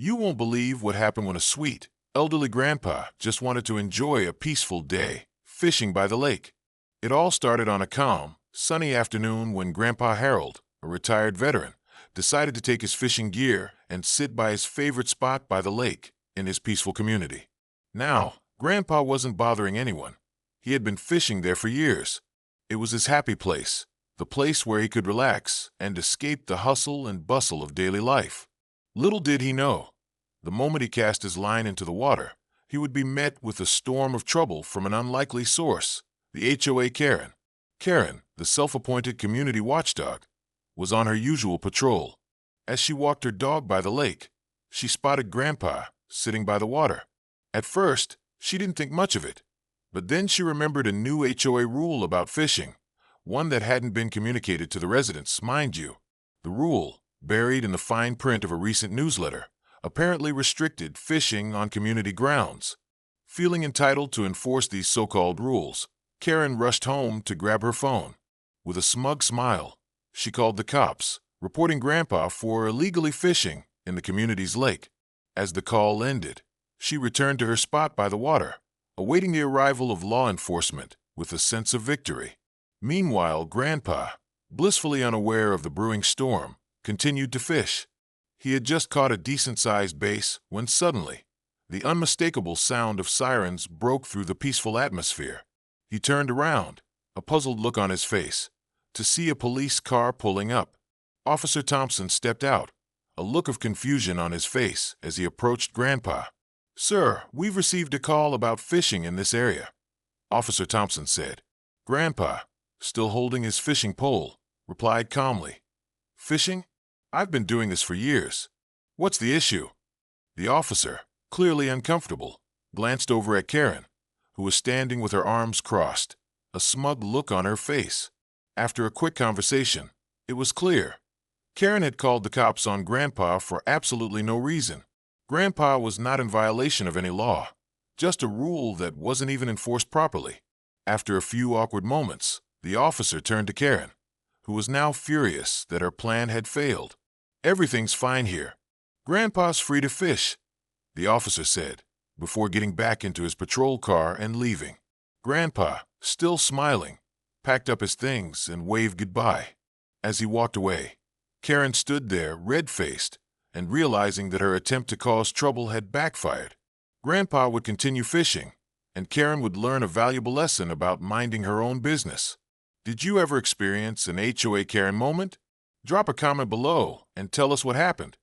You won't believe what happened when a sweet, elderly grandpa just wanted to enjoy a peaceful day fishing by the lake. It all started on a calm, sunny afternoon when Grandpa Harold, a retired veteran, decided to take his fishing gear and sit by his favorite spot by the lake in his peaceful community. Now, Grandpa wasn't bothering anyone. He had been fishing there for years. It was his happy place, the place where he could relax and escape the hustle and bustle of daily life. Little did he know, the moment he cast his line into the water, he would be met with a storm of trouble from an unlikely source. The HOA Karen. Karen, the self-appointed community watchdog, was on her usual patrol. As she walked her dog by the lake, she spotted Grandpa sitting by the water. At first, she didn't think much of it, but then she remembered a new HOA rule about fishing, one that hadn't been communicated to the residents, mind you. The rule, buried in the fine print of a recent newsletter, apparently restricted fishing on community grounds. Feeling entitled to enforce these so-called rules, Karen rushed home to grab her phone. With a smug smile, she called the cops, reporting Grandpa for illegally fishing in the community's lake. As the call ended, she returned to her spot by the water, awaiting the arrival of law enforcement with a sense of victory. Meanwhile, Grandpa, blissfully unaware of the brewing storm, continued to fish. He had just caught a decent-sized bass when suddenly, the unmistakable sound of sirens broke through the peaceful atmosphere. He turned around, a puzzled look on his face, to see a police car pulling up. Officer Thompson stepped out, a look of confusion on his face as he approached Grandpa. "Sir, we've received a call about fishing in this area," Officer Thompson said. Grandpa, still holding his fishing pole, replied calmly, "Fishing? I've been doing this for years. What's the issue?" The officer, clearly uncomfortable, glanced over at Karen, who was standing with her arms crossed, a smug look on her face. After a quick conversation, it was clear. Karen had called the cops on Grandpa for absolutely no reason. Grandpa was not in violation of any law, just a rule that wasn't even enforced properly. After a few awkward moments, the officer turned to Karen, who was now furious that her plan had failed. "Everything's fine here. Grandpa's free to fish," the officer said, before getting back into his patrol car and leaving. Grandpa, still smiling, packed up his things and waved goodbye. As he walked away, Karen stood there red-faced and realizing that her attempt to cause trouble had backfired. Grandpa would continue fishing, and Karen would learn a valuable lesson about minding her own business. Did you ever experience an HOA Karen moment? Drop a comment below and tell us what happened.